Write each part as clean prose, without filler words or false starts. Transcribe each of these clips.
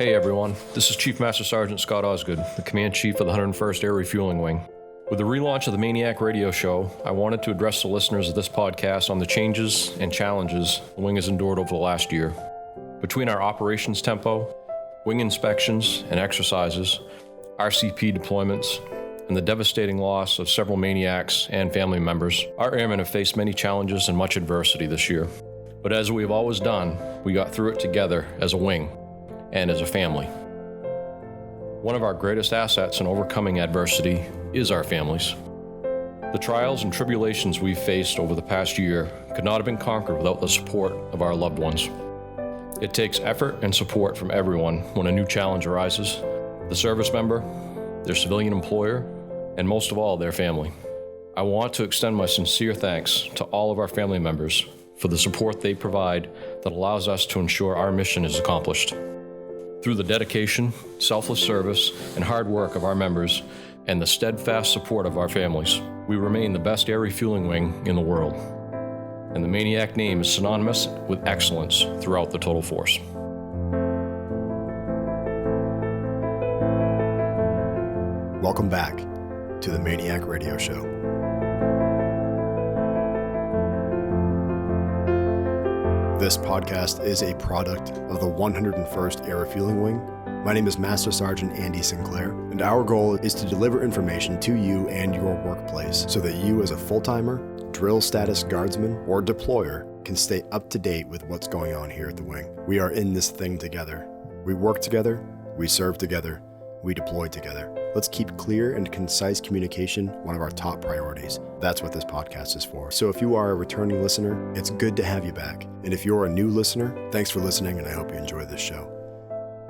Hey everyone, this is Chief Master Sergeant Scott Osgood, the Command Chief of the 101st Air Refueling Wing. With the relaunch of the MAINEiac radio show, I wanted to address the listeners of this podcast on the changes and challenges the wing has endured over the last year. Between our operations tempo, wing inspections and exercises, RCP deployments, and the devastating loss of several MAINEiacs and family members, our airmen have faced many challenges and much adversity this year. But as we have always done, we got through it together as a wing and as a family. One of our greatest assets in overcoming adversity is our families. The trials and tribulations we've faced over the past year could not have been conquered without the support of our loved ones. It takes effort and support from everyone when a new challenge arises: the service member, their civilian employer, and most of all, their family. I want to extend my sincere thanks to all of our family members for the support they provide that allows us to ensure our mission is accomplished. Through the dedication, selfless service, and hard work of our members and the steadfast support of our families, we remain the best air refueling wing in the world. And the MAINEiac name is synonymous with excellence throughout the total force. Welcome back to the MAINEiac radio show. This podcast is a product of the 101st Air Refueling Wing. My name is Master Sergeant Andy Sinclair, and our goal is to deliver information to you and your workplace so that you as a full-timer, drill status guardsman, or deployer can stay up to date with what's going on here at the wing. We are in this thing together. We work together, we serve together, we deploy together. Let's keep clear and concise communication one of our top priorities. That's what this podcast is for. So if you are a returning listener, it's good to have you back. And if you're a new listener, thanks for listening, and I hope you enjoy this show.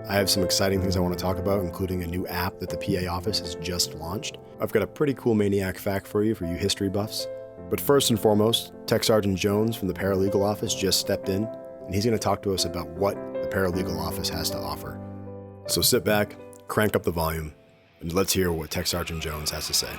I have some exciting things I want to talk about, including a new app that the PA office has just launched. I've got a pretty cool MAINEiac fact for you history buffs. But first and foremost, Tech Sergeant Jones from the Paralegal Office just stepped in, and he's going to talk to us about what the Paralegal Office has to offer. So sit back, crank up the volume, and let's hear what Tech Sergeant Jones has to say.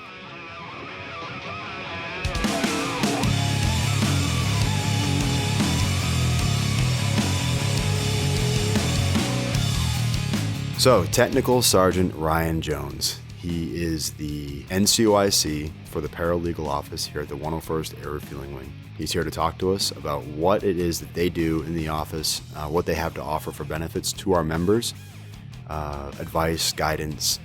So, Technical Sergeant Ryan Jones. He is the NCOIC for the Paralegal Office here at the 101st Air Refueling Wing. He's here to talk to us about what it is that they do in the office, what they have to offer for benefits to our members, advice, guidance,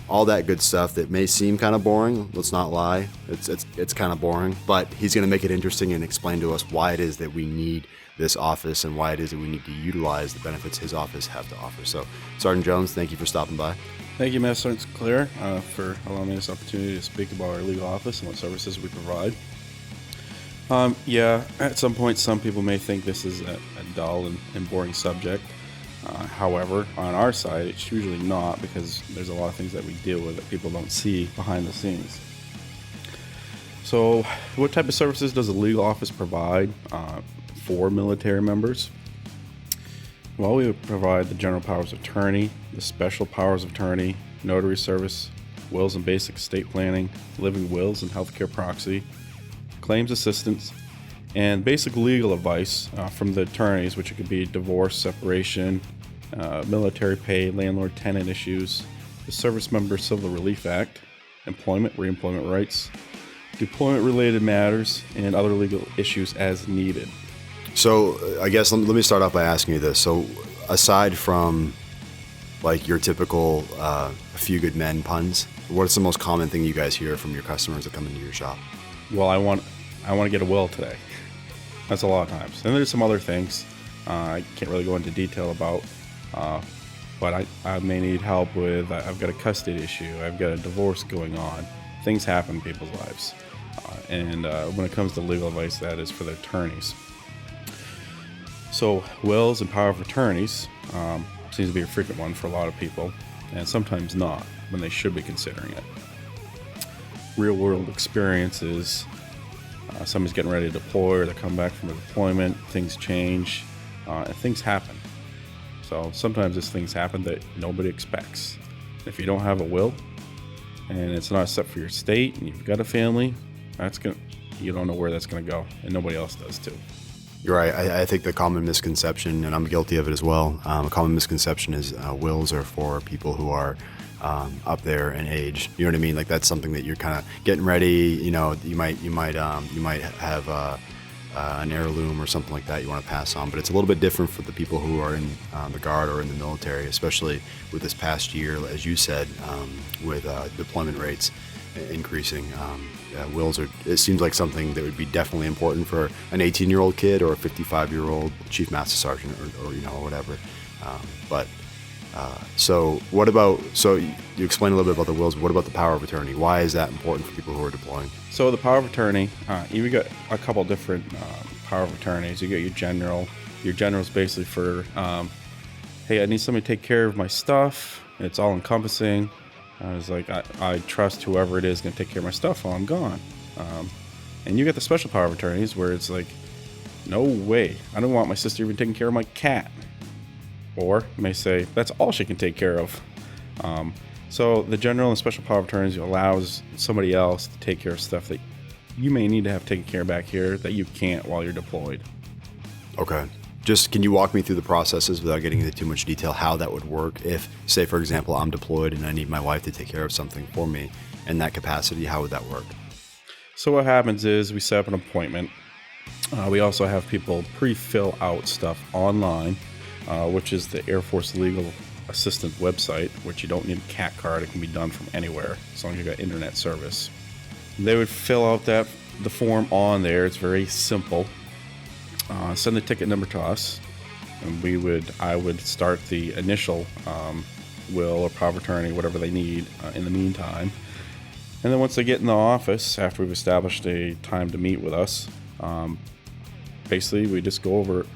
all that good stuff that may seem kind of boring. Let's not lie. It's kind of boring, but he's going to make it interesting and explain to us why it is that we need this office and why it is that we need to utilize the benefits his office have to offer. So, Sergeant Jones, thank you for stopping by. Thank you, Master Sergeant Sinclair, for allowing me this opportunity to speak about our legal office and what services we provide. At some point, some people may think this is a dull and boring subject. However, on our side, it's usually not, because there's a lot of things that we deal with that people don't see behind the scenes. So, what type of services does the legal office provide for military members? Well, we would provide the general powers of attorney, the special powers of attorney, notary service, wills and basic estate planning, living wills and healthcare proxy, claims assistance, and basic legal advice from the attorneys, which could be divorce, separation, military pay, landlord-tenant issues, the Service Member Civil Relief Act, employment, reemployment rights, deployment-related matters, and other legal issues as needed. So I guess let me start off by asking you this. So aside from like your typical a few good men puns, what's the most common thing you guys hear from your customers that come into your shop? Well, I want to get a will today. That's a lot of times. And there's some other things I can't really go into detail about, but I may need help with. I've got a custody issue. I've got a divorce going on. Things happen in people's lives. And when it comes to legal advice, that is for the attorneys. So wills and power of attorneys seems to be a frequent one for a lot of people, and sometimes not, when they should be considering it. Real world experiences. Somebody's getting ready to deploy, or they come back from a deployment, things change, and things happen. So sometimes these things happen that nobody expects. If you don't have a will, and it's not set for your state, and you've got a family, you don't know where that's going to go, and nobody else does too. You're right. I think the common misconception, and I'm guilty of it as well, a common misconception is wills are for people who are up there in age. You know what I mean? Like that's something that you're kind of getting ready. You know, you might have an heirloom or something like that you want to pass on, but it's a little bit different for the people who are in the Guard or in the military, especially with this past year, as you said, with deployment rates increasing. Wills are, it seems like something that would be definitely important for an 18-year-old kid or a 55-year-old chief master sergeant or whatever. So what about, so you explained a little bit about the wills, but what about the power of attorney? Why is that important for people who are deploying? So the power of attorney, you got a couple different power of attorneys. You got your general. Your general is basically for, hey, I need somebody to take care of my stuff. It's all encompassing. I was like, I trust whoever it is going to take care of my stuff while I'm gone. And you get the special power of attorneys where it's like, no way, I don't want my sister even taking care of my cat. Or you may say, that's all she can take care of. So the general and special power of attorneys allows somebody else to take care of stuff that you may need to have taken care of back here that you can't while you're deployed. Okay. Just can you walk me through the processes without getting into too much detail, how that would work if, say, for example, I'm deployed and I need my wife to take care of something for me in that capacity? How would that work? So what happens is we set up an appointment. We also have people pre-fill out stuff online, which is the Air Force Legal Assistant website, which you don't need a CAT card. It can be done from anywhere as long as you got internet service. They would fill out the form on there. It's very simple. Send the ticket number to us, and I would start the initial will or power of attorney, whatever they need in the meantime. And then once they get in the office, after we've established a time to meet with us, basically we just go over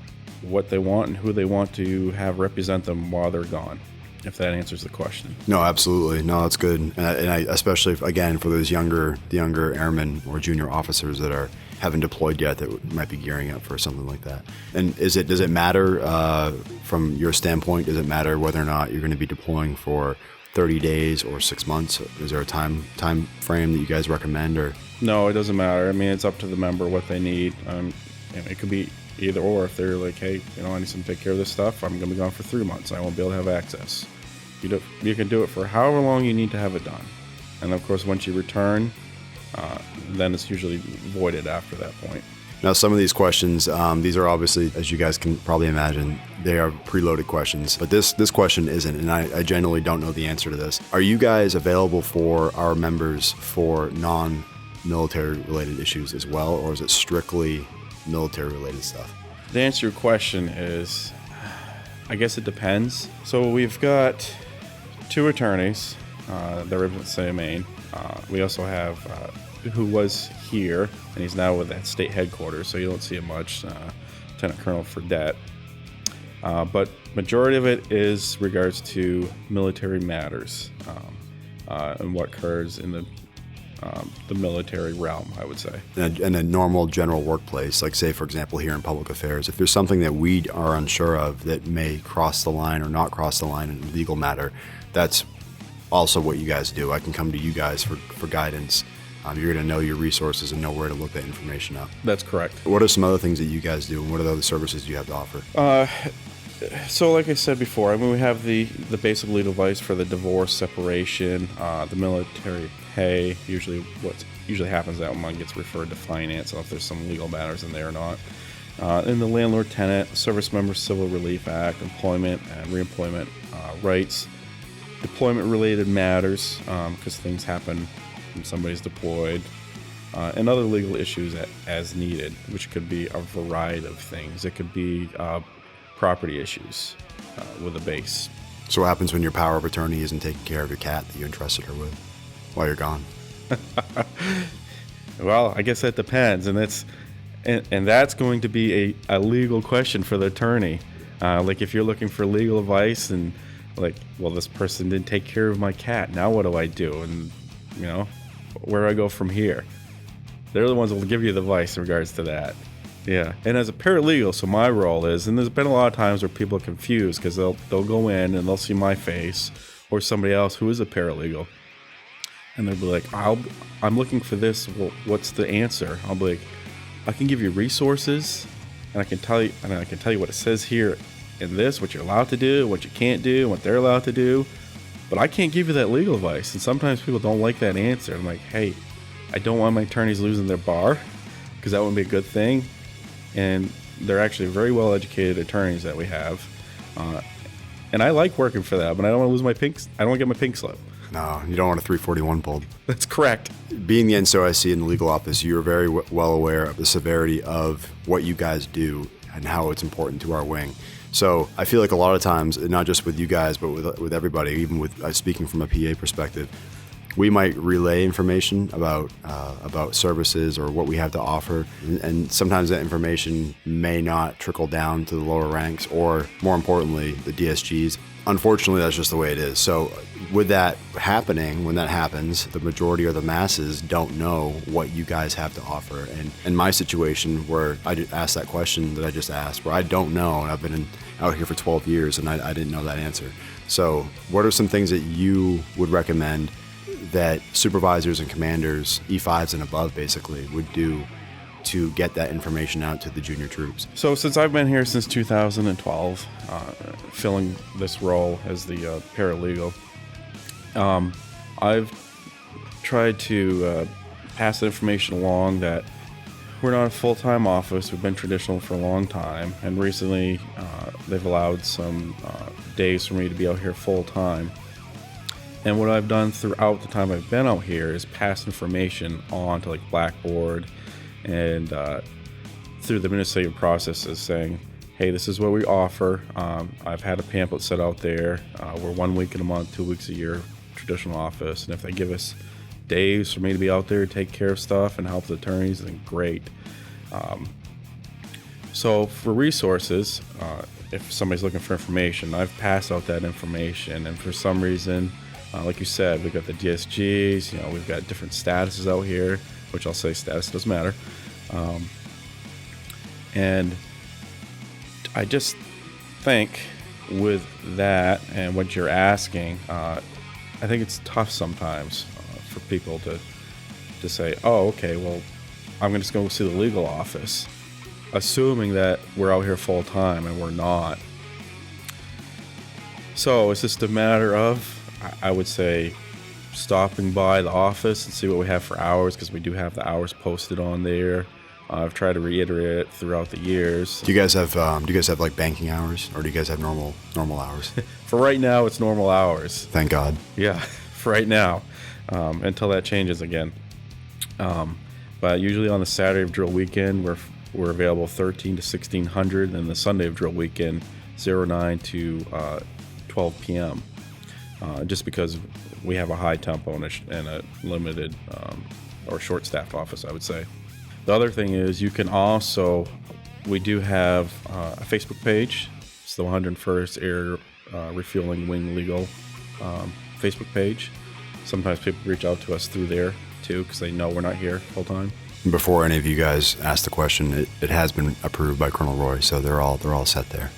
what they want and who they want to have represent them while they're gone, if that answers the question. No, absolutely. No, that's good. And I especially, again, for those the younger airmen or junior officers that haven't deployed yet that might be gearing up for something like that. And does it matter from your standpoint, does it matter whether or not you're going to be deploying for 30 days or 6 months? Is there a time frame that you guys recommend? Or no, it doesn't matter. I mean, it's up to the member what they need. It could be either or. If they're like, hey, I need some to take care of this stuff, I'm going to be gone for 3 months. I won't be able to have access. You can do it for however long you need to have it done. And of course, once you return, then it's usually voided after that point. Now, some of these questions, these are obviously, as you guys can probably imagine, they are preloaded questions. But this question isn't, and I genuinely don't know the answer to this. Are you guys available for our members for non-military related issues as well, or is it strictly military related stuff? The answer to your question is, I guess it depends. So we've got 2 attorneys. They're representing Maine. We also have who was here, and he's now with that state headquarters, so you don't see him much, Lieutenant Colonel Fredette. But majority of it is regards to military matters and what occurs in the military realm, I would say. In a normal general workplace, like say, for example, here in public affairs, if there's something that we are unsure of that may cross the line or not cross the line in a legal matter, that's also what you guys do. I can come to you guys for guidance. You're going to know your resources and know where to look that information up. That's correct. What are some other things that you guys do, and what are the other services you have to offer? So like I said before, we have the basic legal advice for the divorce, separation, the military pay. What usually happens that one gets referred to finance, if there's some legal matters in there or not. And the landlord-tenant, Service Member Civil Relief Act, employment and reemployment rights, deployment-related matters, because things happen when somebody's deployed, and other legal issues as needed, which could be a variety of things. It could be property issues with a base. So what happens when your power of attorney isn't taking care of your cat that you entrusted her with while you're gone? Well, I guess that depends, and that's going to be a legal question for the attorney. Like if you're looking for legal advice and like, well, this person didn't take care of my cat, now what do I do? And where do I go from here? They're the ones that will give you the advice in regards to that. Yeah, and as a paralegal, so my role is, and there's been a lot of times where people are confused because they'll go in and they'll see my face or somebody else who is a paralegal, and they'll be like, I'm looking for this. Well, what's the answer? I'll be like, I can give you resources, and I can tell you what it says here in this, what you're allowed to do, what you can't do, what they're allowed to do, but I can't give you that legal advice. And sometimes people don't like that answer. I'm like, hey, I don't want my attorneys losing their bar, because that wouldn't be a good thing. And they're actually very well educated attorneys that we have, and I like working for them, but I don't want to lose my pink. I don't want to get my pink slip. No, you don't want a 341 pulled. That's correct. Being the NCOIC in the legal office, you're very well aware of the severity of what you guys do and how it's important to our wing. So I feel like a lot of times, not just with you guys, but with everybody, even with speaking from a PA perspective, we might relay information about services or what we have to offer, and sometimes that information may not trickle down to the lower ranks, or more importantly, the DSGs. Unfortunately, that's just the way it is. So with that happening, when that happens, the majority or the masses don't know what you guys have to offer. And in my situation, where I asked that question that I just asked, where I don't know, and I've been out here for 12 years and I didn't know that answer. So what are some things that you would recommend that supervisors and commanders, E5s and above basically, would do to get that information out to the junior troops? So since I've been here since 2012, filling this role as the paralegal, I've tried to pass the information along that we're not a full-time office. We've been traditional for a long time, and recently they've allowed some days for me to be out here full-time. And what I've done throughout the time I've been out here is pass information on to like Blackboard and through the administrative processes, saying, hey, this is what we offer. I've had a pamphlet set out there. We're 1 week in a month, 2 weeks a year, traditional office. And if they give us days for me to be out there, take care of stuff and help the attorneys, then great. So for resources, if somebody's looking for information, I've passed out that information. And for some reason, like you said, we've got the DSGs, we've got different statuses out here, which I'll say status doesn't matter. And I just think with that and what you're asking, I think it's tough sometimes for people to say, oh, okay, well, I'm going to just go see the legal office, assuming that we're out here full time, and we're not. So it's just a matter of, I would say, stopping by the office and see what we have for hours, because we do have the hours posted on there. I've tried to reiterate it throughout the years. Do you guys have like banking hours, or do you guys have normal hours? For right now, it's normal hours. Thank God. Yeah, for right now, until that changes again. But usually on the Saturday of drill weekend, we're available 13 to 1600, and the Sunday of drill weekend, 09 to 12 p.m. Just because we have a high tempo and a limited or short-staffed office, I would say. The other thing is we do have a Facebook page. It's the 101st Air Refueling Wing Legal Facebook page. Sometimes people reach out to us through there too, because they know we're not here full time. Before any of you guys ask the question, it has been approved by Colonel Roy, so they're all set there.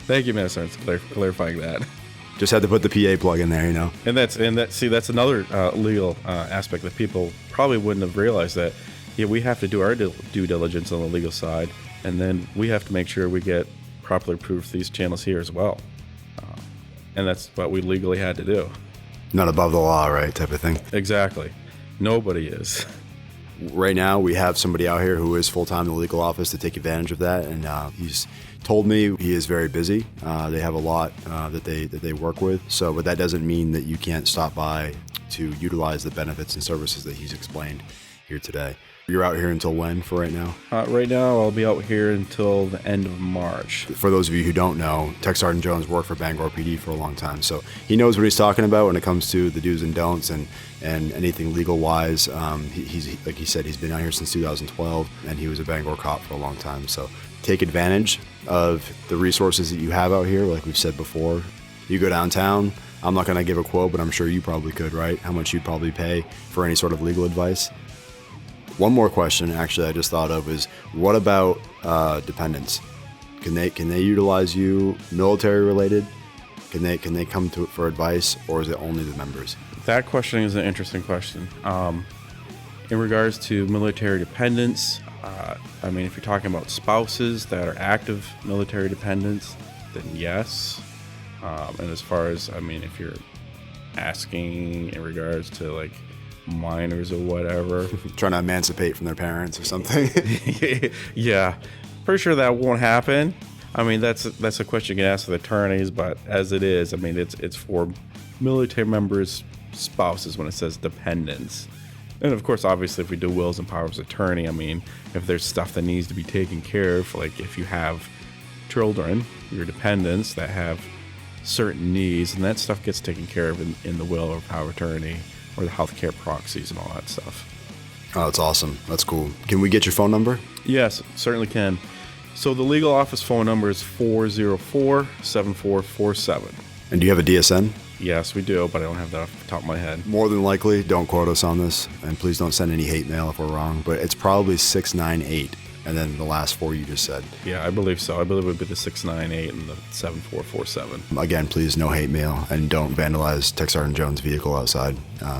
Thank you, Master Sergeant, for clarifying that. Just had to put the PA plug in there, And that's another legal aspect that people probably wouldn't have realized, that we have to do our due diligence on the legal side, and then we have to make sure we get properly approved for these channels here as well. And that's what we legally had to do. Not above the law, right, type of thing. Exactly. Nobody is. Right now, we have somebody out here who is full-time in the legal office to take advantage of that, and he's told me he is very busy. They have a lot that they work with, but that doesn't mean that you can't stop by to utilize the benefits and services that he's explained here today. You're out here until when for right now? Right now, I'll be out here until the end of March. For those of you who don't know, Tech Sergeant Jones worked for Bangor PD for a long time, so he knows what he's talking about when it comes to the do's and don'ts and anything legal-wise. He's like he said, he's been out here since 2012, and he was a Bangor cop for a long time. So take advantage of the resources that you have out here. Like we've said before, you go downtown. I'm not going to give a quote, but I'm sure you probably could, right? How much you'd probably pay for any sort of legal advice. One more question, actually, I just thought of is, what about dependents? Can they utilize you military related? Can they come to it for advice, or is it only the members? That question is an interesting question. In regards to military dependents, I mean, if you're talking about spouses that are active military dependents, then yes. And as far as, I mean, if you're asking in regards to like minors or whatever, Trying to emancipate from their parents or something. yeah, pretty sure that won't happen. I mean, that's a question you can ask the attorneys, but as it is, I mean, it's for military members' spouses when it says dependents. And of course, obviously, if we do wills and powers of attorney, I mean, if there's stuff that needs to be taken care of, like if you have children, your dependents that have certain needs, and that stuff gets taken care of in the will or power of attorney or the healthcare proxies and all that stuff. Oh, that's awesome. That's cool. Can we get your phone number? Yes, certainly can. So the legal office phone number is 404-7447. And do you have a DSN? Yes, we do, but I don't have that off the top of my head. More than likely, don't quote us on this, and please don't send any hate mail if we're wrong, but it's probably 698, and then the last four you just said. Yeah, I believe so. I believe it would be the 698 and the 7447. Again, please, no hate mail, and don't vandalize Tech Sergeant Jones' vehicle outside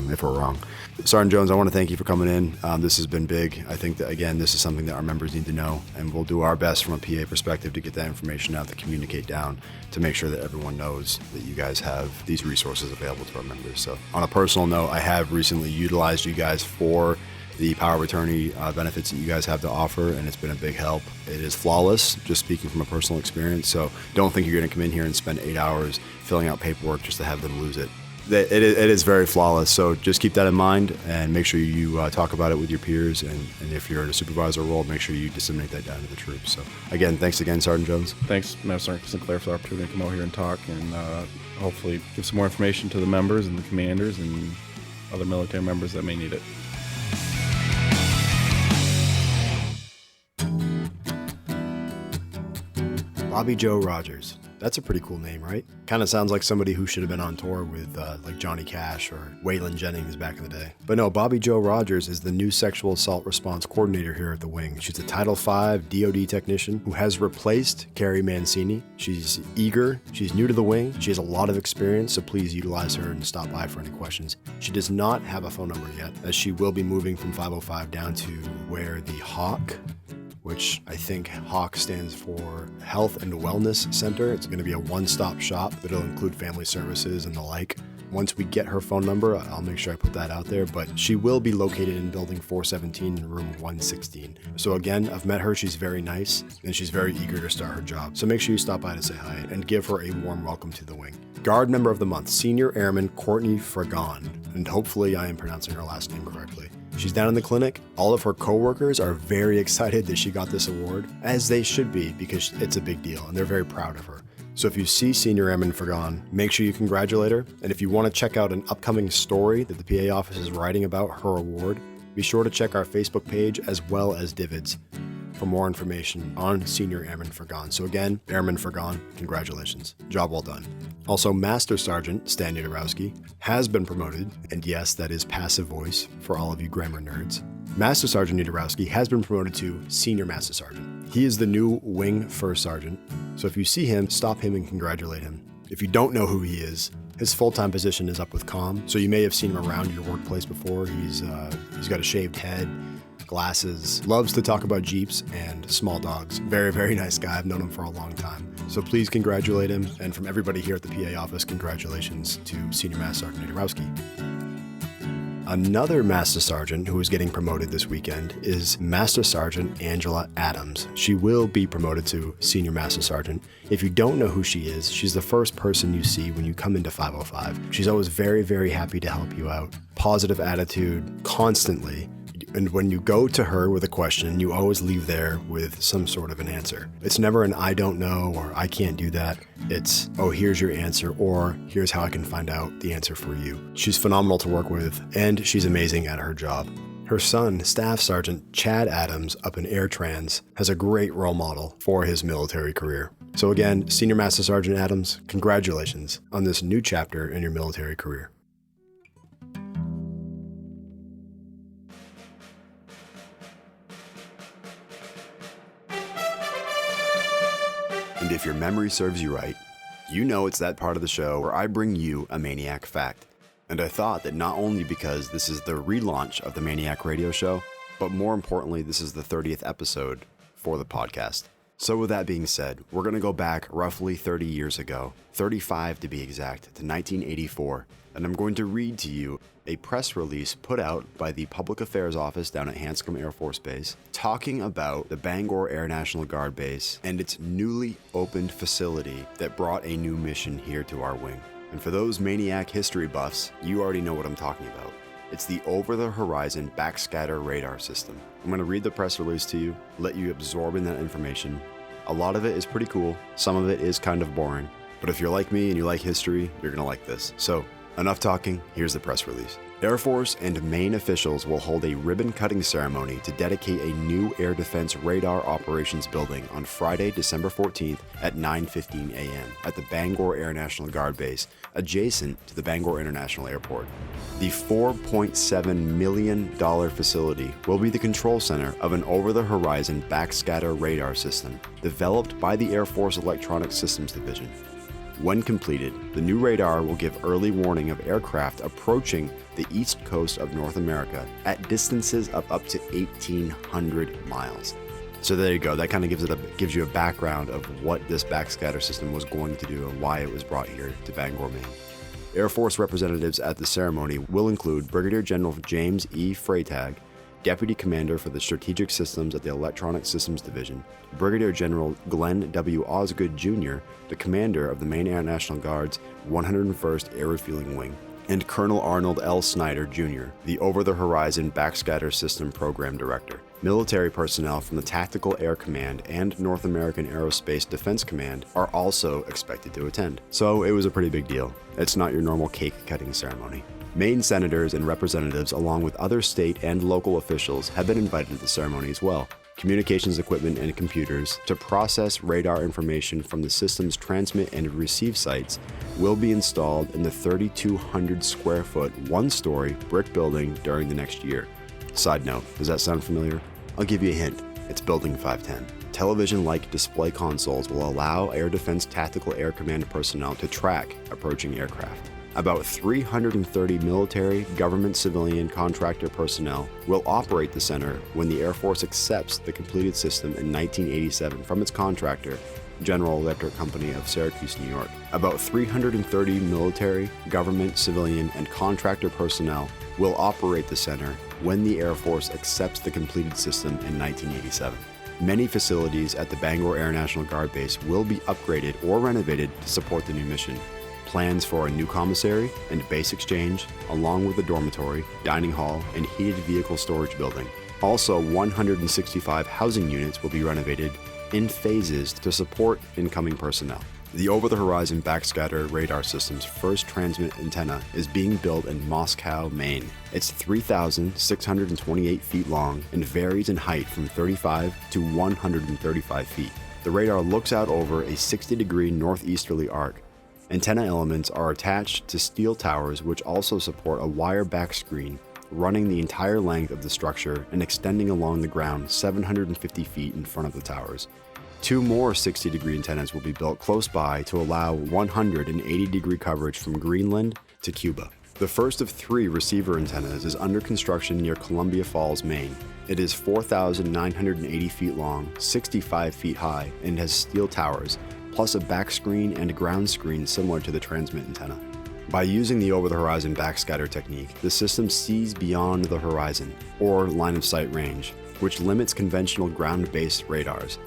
if we're wrong. Sergeant Jones, I want to thank you for coming in. This has been big. I think that, again, this is something that our members need to know, and we'll do our best from a PA perspective to get that information out, to communicate down, to make sure that everyone knows that you guys have these resources available to our members. So on a personal note, I have recently utilized you guys for the power of attorney benefits that you guys have to offer, and it's been a big help. It is flawless, just speaking from a personal experience, so don't think you're going to come in here and spend 8 hours filling out paperwork just to have them lose it. It is very flawless, so just keep that in mind and make sure you talk about it with your peers, and if you're in a supervisor role, make sure you disseminate that down to the troops. So again, thanks again, Sergeant Jones. Thanks, Master Sergeant Sinclair, for the opportunity to come out here and talk and hopefully give some more information to the members and the commanders and other military members that may need it. Bobby Joe Rogers. That's a pretty cool name, right? Kind of sounds like somebody who should have been on tour with like Johnny Cash or Waylon Jennings back in the day. But no, Bobby Joe Rogers is the new sexual assault response coordinator here at the wing. She's a Title V DoD technician who has replaced Carrie Mancini. She's eager, she's new to the wing, she has a lot of experience, so please utilize her and stop by for any questions. She does not have a phone number yet, as she will be moving from 505 down to where the Hawk, which I think HAWC stands for Health and Wellness Center. It's going to be a one-stop shop that'll include family services and the like. Once we get her phone number, I'll make sure I put that out there, but she will be located in building 417 in room 116. So again, I've met her, she's very nice, and she's very eager to start her job. So make sure you stop by to say hi and give her a warm welcome to the wing. Guard Member of the Month, Senior Airman Courtney Fragon, and hopefully I am pronouncing her last name correctly. She's down in the clinic. All of her coworkers are very excited that she got this award, as they should be, because it's a big deal and they're very proud of her. So if you see Senior Airman Fragon, make sure you congratulate her. And if you want to check out an upcoming story that the PA office is writing about her award, be sure to check our Facebook page as well as Divids for more information on Senior Airman Fragon. So again, Airman Fragon, congratulations. Job well done. Also, Master Sergeant Stan Yudorowski has been promoted, and yes, that is passive voice for all of you grammar nerds. Master Sergeant Yudorowski has been promoted to Senior Master Sergeant. He is the new Wing First Sergeant, so if you see him, stop him and congratulate him. If you don't know who he is, his full-time position is up with comm, so you may have seen him around your workplace before. He's got a shaved head, glasses, loves to talk about Jeeps and small dogs. Very, very nice guy. I've known him for a long time. So please congratulate him. And from everybody here at the PA office, congratulations to Senior Master Sergeant Yudorowski. Another Master Sergeant who is getting promoted this weekend is Master Sergeant Angela Adams. She will be promoted to Senior Master Sergeant. If you don't know who she is, she's the first person you see when you come into 505. She's always very, very happy to help you out. Positive attitude constantly. And when you go to her with a question, you always leave there with some sort of an answer. It's never an I don't know or I can't do that. It's, oh, here's your answer, or here's how I can find out the answer for you. She's phenomenal to work with, and she's amazing at her job. Her son, Staff Sergeant Chad Adams up in Air Trans, has a great role model for his military career. So again, Senior Master Sergeant Adams, congratulations on this new chapter in your military career. And if your memory serves you right, you know it's that part of the show where I bring you a MAINEiac fact. And I thought that not only because this is the relaunch of the MAINEiac radio show, But more importantly, this is the 30th episode for the podcast. So with that being said, we're going to go back roughly 30 years ago, 35 to be exact, to 1984, and I'm going to read to you a press release put out by the Public Affairs Office down at Hanscom Air Force Base, talking about the Bangor Air National Guard Base and its newly opened facility that brought a new mission here to our wing. And for those MAINEiac history buffs, you already know what I'm talking about. It's the over-the-horizon backscatter radar system. I'm going to read the press release to you, let you absorb in that information. A lot of it is pretty cool. Some of it is kind of boring. But if you're like me and you like history, you're going to like this. So, enough talking, here's the press release. Air Force and Maine officials will hold a ribbon-cutting ceremony to dedicate a new air defense radar operations building on Friday, December 14th at 9:15 a.m. at the Bangor Air National Guard Base, adjacent to the Bangor International Airport. The $4.7 million facility will be the control center of an over-the-horizon backscatter radar system developed by the Air Force Electronic Systems Division. When completed, the new radar will give early warning of aircraft approaching the east coast of North America at distances of up to 1,800 miles. So there you go. That kind of gives you a background of what this backscatter system was going to do and why it was brought here to Bangor, Maine. Air Force representatives at the ceremony will include Brigadier General James E. Freytag, Deputy Commander for the Strategic Systems at the Electronic Systems Division, Brigadier General Glenn W. Osgood, Jr., the Commander of the Maine Air National Guard's 101st Air Refueling Wing, and Colonel Arnold L. Snyder, Jr., the Over-the-Horizon Backscatter System Program Director. Military personnel from the Tactical Air Command and North American Aerospace Defense Command are also expected to attend. So it was a pretty big deal. It's not your normal cake-cutting ceremony. Maine senators and representatives, along with other state and local officials, have been invited to the ceremony as well. Communications equipment and computers to process radar information from the system's transmit and receive sites will be installed in the 3,200 square foot, one-story brick building during the next year. Side note, does that sound familiar? I'll give you a hint. It's Building 510. Television-like display consoles will allow Air Defense Tactical Air Command personnel to track approaching aircraft. About 330 military, government, civilian, contractor personnel will operate the center when the Air Force accepts the completed system in 1987 from its contractor, General Electric Company of Syracuse, New York. About 330 military, government, civilian, and contractor personnel will operate the center when the Air Force accepts the completed system in 1987. Many facilities at the Bangor Air National Guard Base will be upgraded or renovated to support the new mission. Plans for a new commissary and base exchange, along with a dormitory, dining hall, and heated vehicle storage building. Also, 165 housing units will be renovated in phases to support incoming personnel. The over-the-horizon backscatter radar system's first transmit antenna is being built in Moscow, Maine. It's 3,628 feet long and varies in height from 35 to 135 feet. The radar looks out over a 60-degree northeasterly arc. Antenna elements are attached to steel towers which also support a wire back screen running the entire length of the structure and extending along the ground 750 feet in front of the towers. 2 more 60-degree antennas will be built close by to allow 180-degree coverage from Greenland to Cuba. The first of 3 receiver antennas is under construction near Columbia Falls, Maine. It is 4,980 feet long, 65 feet high, and has steel towers, plus a back screen and a ground screen similar to the transmit antenna. By using the over-the-horizon backscatter technique, the system sees beyond the horizon, or line of sight range, which limits conventional ground-based radars.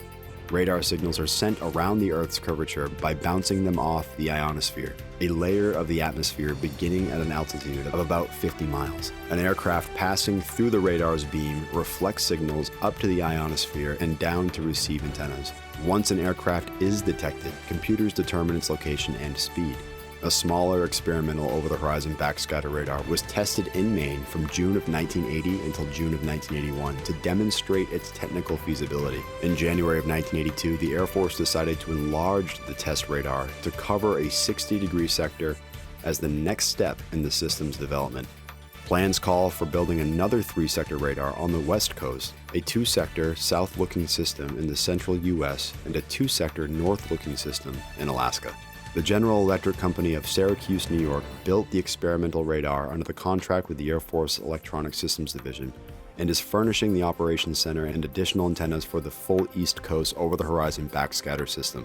Radar signals are sent around the Earth's curvature by bouncing them off the ionosphere, a layer of the atmosphere beginning at an altitude of about 50 miles. An aircraft passing through the radar's beam reflects signals up to the ionosphere and down to receive antennas. Once an aircraft is detected, computers determine its location and speed. A smaller experimental over-the-horizon backscatter radar was tested in Maine from June of 1980 until June of 1981 to demonstrate its technical feasibility. In January of 1982, the Air Force decided to enlarge the test radar to cover a 60-degree sector as the next step in the system's development. Plans call for building another 3-sector radar on the West Coast, a 2-sector south-looking system in the central U.S., and a 2-sector north-looking system in Alaska. The General Electric Company of Syracuse, New York, built the experimental radar under the contract with the Air Force Electronic Systems Division and is furnishing the operations center and additional antennas for the full East Coast over-the-horizon backscatter system.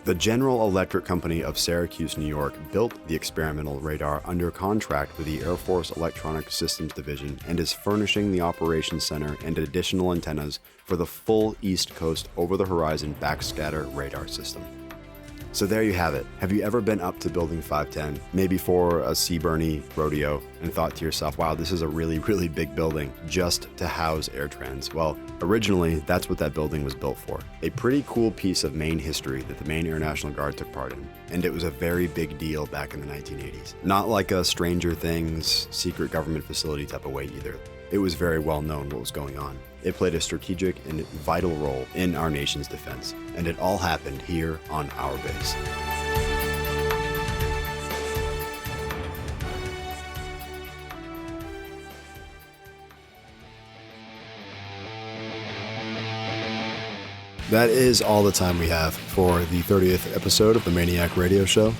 The General Electric Company of Syracuse, New York, built the experimental radar under contract with the Air Force Electronic Systems Division and is furnishing the operations center and additional antennas for the full East Coast over-the-horizon backscatter radar system. So there you have it. Have you ever been up to Building 510, maybe for a Seaburny rodeo, and thought to yourself, wow, this is a really, really big building just to house AirTrans? Well, originally, that's what that building was built for. A pretty cool piece of Maine history that the Maine Air National Guard took part in. And it was a very big deal back in the 1980s. Not like a Stranger Things, secret government facility type of way either. It was very well known what was going on. It played a strategic and vital role in our nation's defense, and it all happened here on our base. That is all the time we have for the 30th episode of the MAINEiac Radio Show.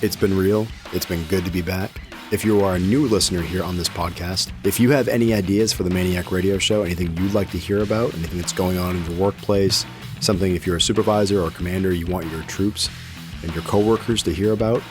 It's been real. It's been good to be back. If you are a new listener here on this podcast, if you have any ideas for the MAINEiac Radio Show, anything you'd like to hear about, anything that's going on in your workplace, something if you're a supervisor or commander you want your troops and your coworkers to hear about,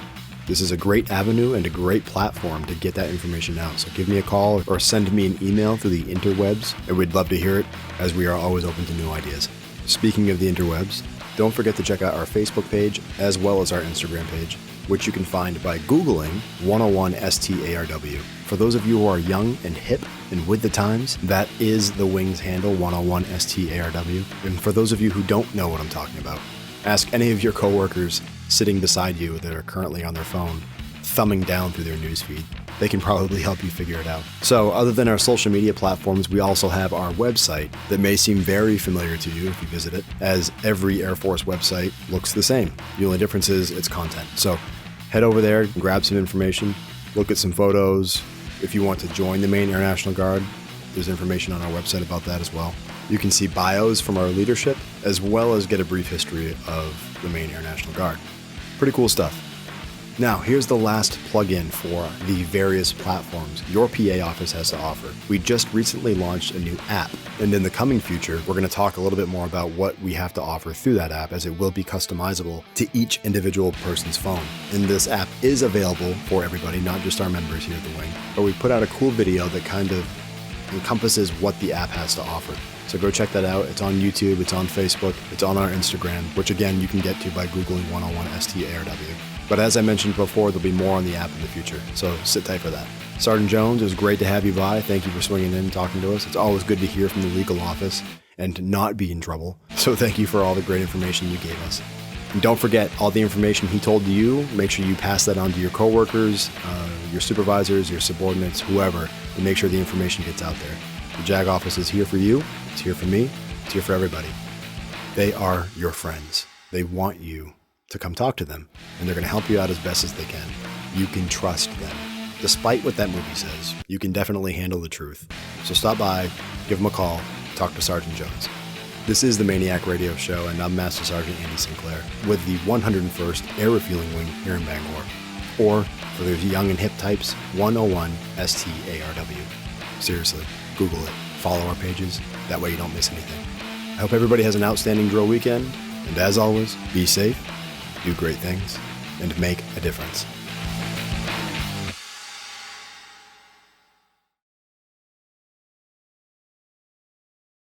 this is a great avenue and a great platform to get that information out. So give me a call or send me an email through the interwebs, and we'd love to hear it, as we are always open to new ideas. Speaking of the interwebs, don't forget to check out our Facebook page as well as our Instagram page, which you can find by Googling 101 STARW. For those of you who are young and hip and with the times, that is the Wings handle, 101 STARW. And for those of you who don't know what I'm talking about, ask any of your coworkers sitting beside you that are currently on their phone, thumbing down through their newsfeed. They can probably help you figure it out. So other than our social media platforms, we also have our website that may seem very familiar to you if you visit it, as every Air Force website looks the same. The only difference is its content. So head over there, grab some information, look at some photos. If you want to join the Maine Air National Guard, there's information on our website about that as well. You can see bios from our leadership, as well as get a brief history of the Maine Air National Guard. Pretty cool stuff. Now, here's the last plug-in for the various platforms your PA office has to offer. We just recently launched a new app, and in the coming future, we're going to talk a little bit more about what we have to offer through that app, as it will be customizable to each individual person's phone. And this app is available for everybody, not just our members here at the Wing, but we put out a cool video that kind of encompasses what the app has to offer. So go check that out. It's on YouTube, it's on Facebook, it's on our Instagram, which again, you can get to by Googling 101 STARW. But as I mentioned before, there'll be more on the app in the future, so sit tight for that. Sergeant Jones, it was great to have you by. Thank you for swinging in and talking to us. It's always good to hear from the legal office and not be in trouble. So thank you for all the great information you gave us. And don't forget, all the information he told you, make sure you pass that on to your coworkers, your supervisors, your subordinates, whoever, and make sure the information gets out there. The JAG office is here for you. It's here for me. It's here for everybody. They are your friends. They want you to come talk to them, and they're going to help you out as best as they can. You can trust them. Despite what that movie says, you can definitely handle the truth. So stop by, give them a call, talk to Sergeant Jones. This is the MAINEiac Radio Show, and I'm Master Sergeant Andy Sinclair with the 101st Air Refueling Wing here in Bangor. Or, for those young and hip types, 101 STARW. Seriously, Google it. Follow our pages. That way you don't miss anything. I hope everybody has an outstanding drill weekend, and as always, be safe, do great things, and make a difference.